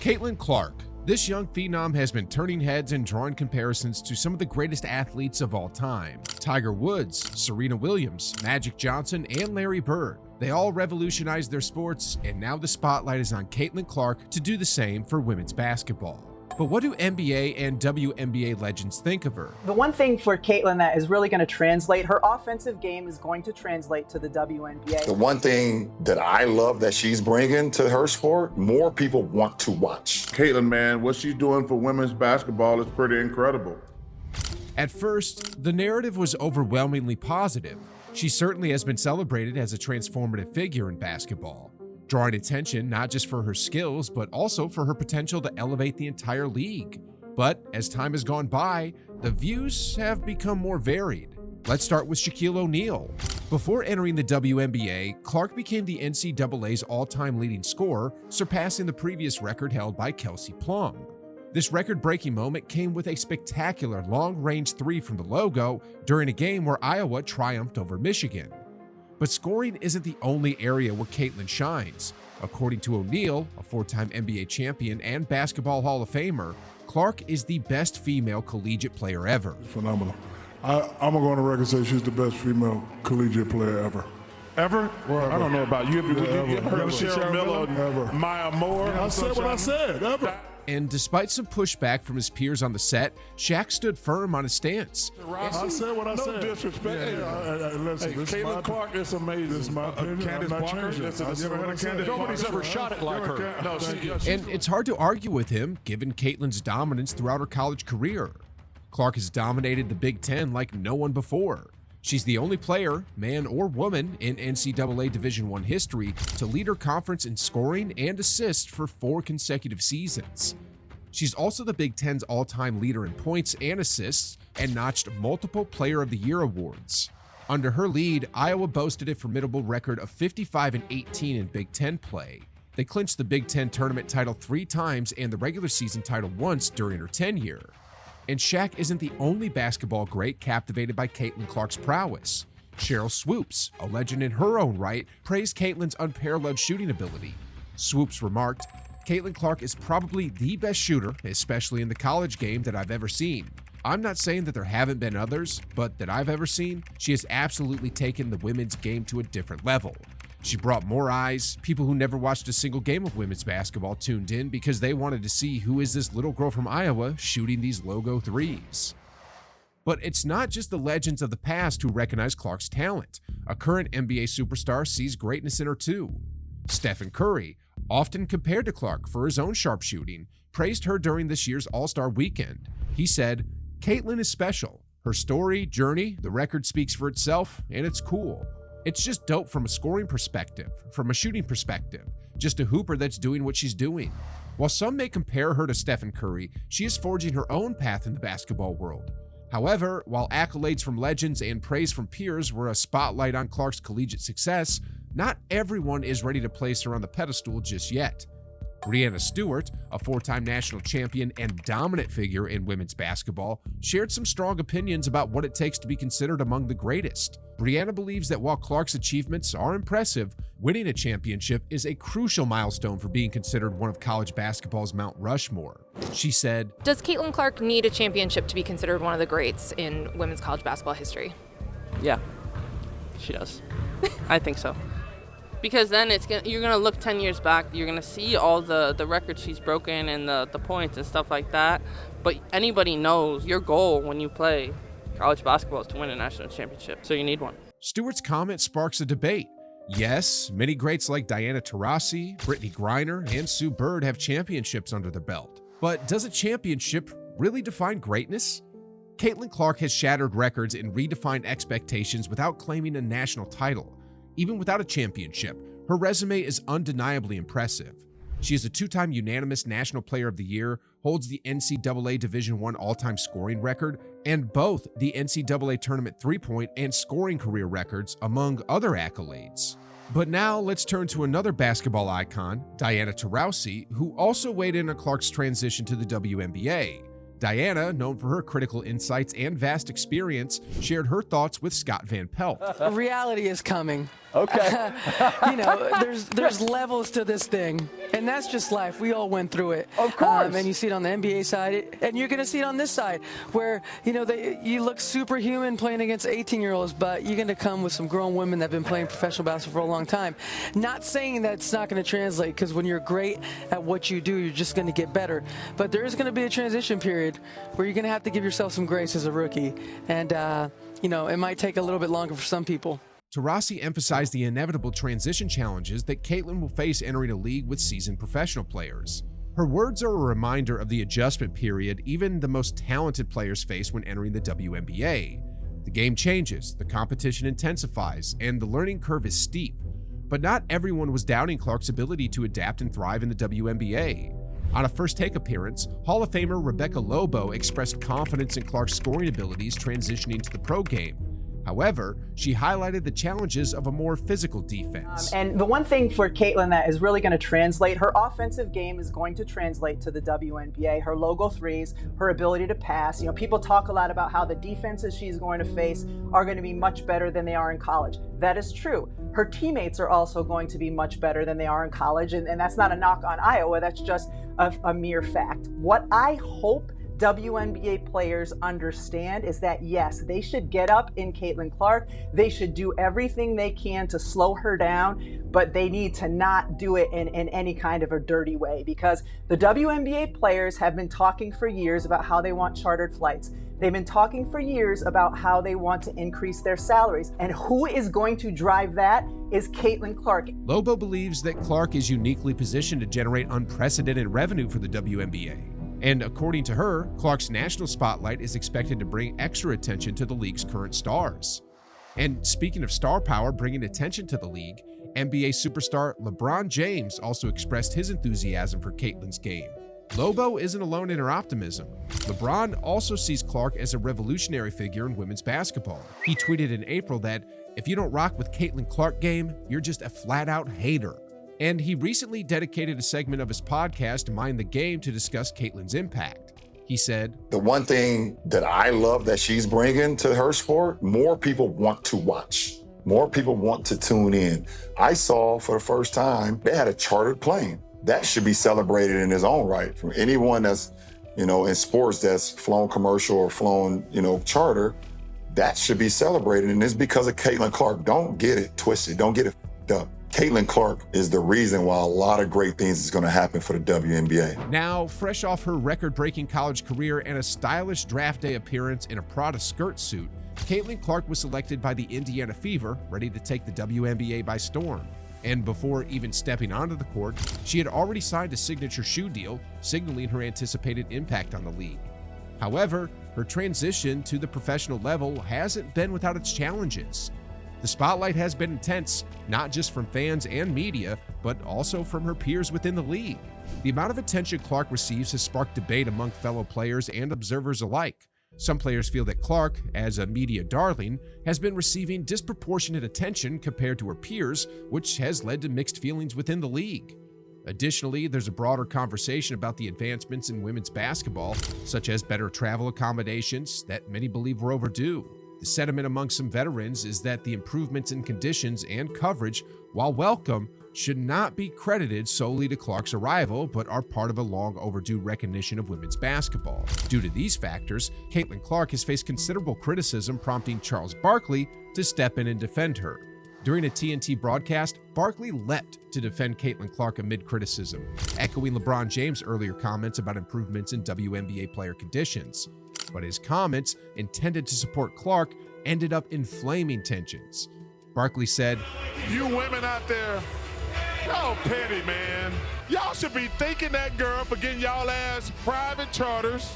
Caitlin Clark. This young phenom has been turning heads and drawing comparisons to some of the greatest athletes of all time. Tiger Woods, Serena Williams, Magic Johnson, and Larry Bird. They all revolutionized their sports, and now the spotlight is on Caitlin Clark to do the same for women's basketball. But what do NBA and WNBA legends think of her? The one thing for Caitlin that is really going to translate, her offensive game is going to translate to the WNBA. The one thing that I love that she's bringing to her sport, more people want to watch. Caitlin, man, what she's doing for women's basketball is pretty incredible. At first, the narrative was overwhelmingly positive. She certainly has been celebrated as a transformative figure in basketball, drawing attention not just for her skills, but also for her potential to elevate the entire league. But as time has gone by, the views have become more varied. Let's start with Shaquille O'Neal. Before entering the WNBA, Clark became the NCAA's all-time leading scorer, surpassing the previous record held by Kelsey Plum. This record-breaking moment came with a spectacular long-range three from the logo during a game where Iowa triumphed over Michigan. But scoring isn't the only area where Caitlin shines. According to O'Neal, a four-time NBA champion and Basketball Hall of Famer, Clark is the best female collegiate player ever. Phenomenal. I'm going to go on the record and say she's the best female collegiate player ever. Ever? Well, I don't know about you. Have you heard of Cheryl Miller, Ever. Maya Moore? I said what I said, ever. And despite some pushback from his peers on the set, Shaq stood firm on his stance. I said what I said. No disrespect. Listen, Caitlin Clark is amazing. This is my opinion. Candace I'm not Parker. changing it. I said what I said. Nobody's ever shot it like her. No, And it's hard to argue with him, given Caitlin's dominance throughout her college career. Clark has dominated the Big Ten like no one before. She's the only player, man or woman, in NCAA Division I history to lead her conference in scoring and assists for 4 consecutive seasons. She's also the Big Ten's all-time leader in points and assists and notched multiple Player of the Year awards. Under her lead, Iowa boasted a formidable record of 55-18 in Big Ten play. They clinched the Big Ten tournament title 3 times and the regular season title once during her tenure. And Shaq isn't the only basketball great captivated by Caitlin Clark's prowess. Cheryl Swoops, a legend in her own right, praised Caitlin's unparalleled shooting ability. Swoops remarked, "Caitlin Clark is probably the best shooter, especially in the college game, that I've ever seen. I'm not saying that there haven't been others, but that I've ever seen, she has absolutely taken the women's game to a different level. She brought more eyes. People who never watched a single game of women's basketball tuned in because they wanted to see who is this little girl from Iowa shooting these logo threes." But it's not just the legends of the past who recognize Clark's talent. A current NBA superstar sees greatness in her too. Stephen Curry, often compared to Clark for his own sharpshooting, praised her during this year's All-Star weekend. He said, "Caitlin is special. Her story, journey, the record speaks for itself, and it's cool. It's just dope from a scoring perspective, from a shooting perspective, just a hooper that's doing what she's doing." While some may compare her to Stephen Curry, she is forging her own path in the basketball world. However, while accolades from legends and praise from peers were a spotlight on Clark's collegiate success, not everyone is ready to place her on the pedestal just yet. Breanna Stewart, a 4-time national champion and dominant figure in women's basketball, shared some strong opinions about what it takes to be considered among the greatest. Breanna believes that while Clark's achievements are impressive, winning a championship is a crucial milestone for being considered one of college basketball's Mount Rushmore. She said, "Does Caitlin Clark need a championship to be considered one of the greats in women's college basketball history?" Yeah, she does. I think so. Because then you're going to look 10 years back, you're going to see all the records she's broken and the points and stuff like that. But anybody knows your goal when you play college basketball is to win a national championship, so you need one. Stewart's comment sparks a debate. Yes, many greats like Diana Taurasi, Brittany Griner, and Sue Bird have championships under their belt. But does a championship really define greatness? Caitlin Clark has shattered records and redefined expectations without claiming a national title. Even without a championship, her resume is undeniably impressive. She is a 2-time unanimous National Player of the Year, holds the NCAA Division I all-time scoring record, and both the NCAA Tournament 3-point and scoring career records, among other accolades. But now let's turn to another basketball icon, Diana Taurasi, who also weighed in on Clark's transition to the WNBA. Diana, known for her critical insights and vast experience, shared her thoughts with Scott Van Pelt. Reality is coming. Okay. There's levels to this thing, and that's just life. We all went through it. Of course. And you see it on the NBA side, and you're going to see it on this side, where, you look superhuman playing against 18-year-olds, but you're going to come with some grown women that have been playing professional basketball for a long time. Not saying that it's not going to translate, because when you're great at what you do, you're just going to get better. But there is going to be a transition period where you're going to have to give yourself some grace as a rookie. And, it might take a little bit longer for some people. Taurasi emphasized the inevitable transition challenges that Caitlin will face entering a league with seasoned professional players. Her words are a reminder of the adjustment period even the most talented players face when entering the WNBA. The game changes, the competition intensifies, and the learning curve is steep. But not everyone was doubting Clark's ability to adapt and thrive in the WNBA. On a First Take appearance, Hall of Famer Rebecca Lobo expressed confidence in Clark's scoring abilities transitioning to the pro game. However, she highlighted the challenges of a more physical defense. And the one thing for Caitlin that is really going to translate, her offensive game is going to translate to the WNBA. Her logo threes, her ability to pass. People talk a lot about how the defenses she's going to face are going to be much better than they are in college. That is true. Her teammates are also going to be much better than they are in college. And that's not a knock on Iowa. That's just a mere fact. What I hope WNBA players understand is that, yes, they should get up in Caitlin Clark. They should do everything they can to slow her down, but they need to not do it in any kind of a dirty way, because the WNBA players have been talking for years about how they want chartered flights. They've been talking for years about how they want to increase their salaries. And who is going to drive that is Caitlin Clark. Lobo believes that Clark is uniquely positioned to generate unprecedented revenue for the WNBA. And according to her, Clark's national spotlight is expected to bring extra attention to the league's current stars. And speaking of star power bringing attention to the league, NBA superstar LeBron James also expressed his enthusiasm for Caitlin's game. Lobo isn't alone in her optimism. LeBron also sees Clark as a revolutionary figure in women's basketball. He tweeted in April that, "If you don't rock with Caitlin Clark game, you're just a flat-out hater." And he recently dedicated a segment of his podcast, Mind the Game, to discuss Caitlin's impact. He said, The one thing that I love that she's bringing to her sport, more people want to watch. More people want to tune in. I saw for the first time, they had a chartered plane. That should be celebrated in its own right. From anyone that's, in sports that's flown commercial or flown, charter, that should be celebrated. And it's because of Caitlin Clark. Don't get it twisted. Don't get it f***ed up. Caitlin Clark is the reason why a lot of great things is going to happen for the WNBA. Now, fresh off her record-breaking college career and a stylish draft day appearance in a Prada skirt suit, Caitlin Clark was selected by the Indiana Fever, ready to take the WNBA by storm. And before even stepping onto the court, she had already signed a signature shoe deal, signaling her anticipated impact on the league. However, her transition to the professional level hasn't been without its challenges. The spotlight has been intense, not just from fans and media, but also from her peers within the league. The amount of attention Clark receives has sparked debate among fellow players and observers alike. Some players feel that Clark, as a media darling, has been receiving disproportionate attention compared to her peers, which has led to mixed feelings within the league. Additionally, there's a broader conversation about the advancements in women's basketball, such as better travel accommodations that many believe were overdue. The sentiment among some veterans is that the improvements in conditions and coverage, while welcome, should not be credited solely to Clark's arrival, but are part of a long overdue recognition of women's basketball. Due to these factors, Caitlin Clark has faced considerable criticism, prompting Charles Barkley to step in and defend her. During a TNT broadcast, Barkley leapt to defend Caitlin Clark amid criticism, echoing LeBron James' earlier comments about improvements in WNBA player conditions. But his comments, intended to support Clark, ended up inflaming tensions. Barkley said, You women out there, y'all petty, man. Y'all should be thanking that girl for getting y'all ass private charters,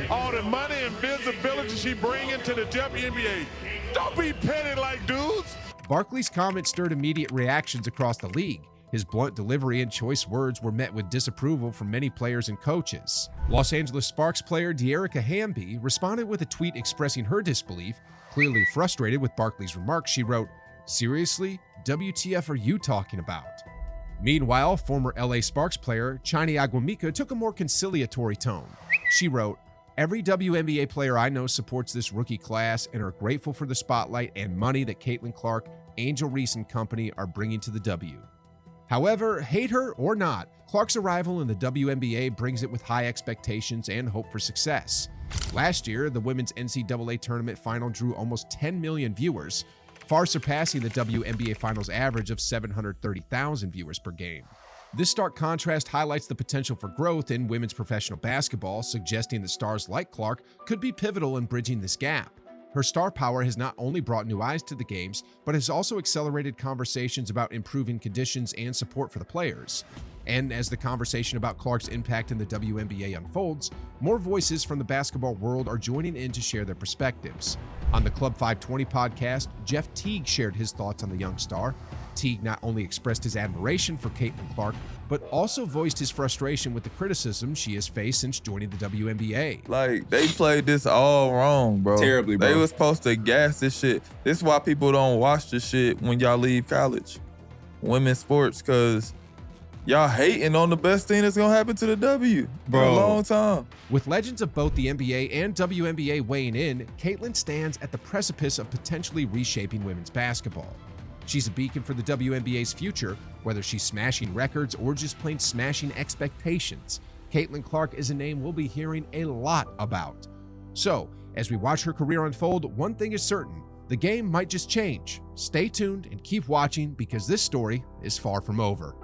all the money and visibility she bringing to the WNBA. Don't be petty like dudes. Barkley's comment stirred immediate reactions across the league. His blunt delivery and choice words were met with disapproval from many players and coaches. Los Angeles Sparks player De'Erica Hamby responded with a tweet expressing her disbelief. Clearly frustrated with Barkley's remarks, she wrote, "Seriously? WTF are you talking about?" Meanwhile, former LA Sparks player Chani Aguamica took a more conciliatory tone. She wrote, "Every WNBA player I know supports this rookie class and are grateful for the spotlight and money that Caitlin Clark Angel Reese and company are bringing to the W. However, hate her or not, Clark's arrival in the WNBA brings it with high expectations and hope for success. Last year, the women's NCAA tournament final drew almost 10 million viewers, far surpassing the WNBA finals average of 730,000 viewers per game. This stark contrast highlights the potential for growth in women's professional basketball, suggesting that stars like Clark could be pivotal in bridging this gap. Her star power has not only brought new eyes to the games, but has also accelerated conversations about improving conditions and support for the players. And as the conversation about Clark's impact in the WNBA unfolds, more voices from the basketball world are joining in to share their perspectives. On the Club 520 podcast, Jeff Teague shared his thoughts on the young star. Teague not only expressed his admiration for Caitlin Clark, but also voiced his frustration with the criticism she has faced since joining the WNBA. Like, they played this all wrong, bro. Terribly, bro. They was supposed to gas this shit. This is why people don't watch this shit when y'all leave college. Women's sports, because y'all hating on the best thing that's gonna happen to the W for a long time. With legends of both the NBA and WNBA weighing in, Caitlin stands at the precipice of potentially reshaping women's basketball. She's a beacon for the WNBA's future, whether she's smashing records or just plain smashing expectations. Caitlin Clark is a name we'll be hearing a lot about. So, as we watch her career unfold, one thing is certain: the game might just change. Stay tuned and keep watching, because this story is far from over.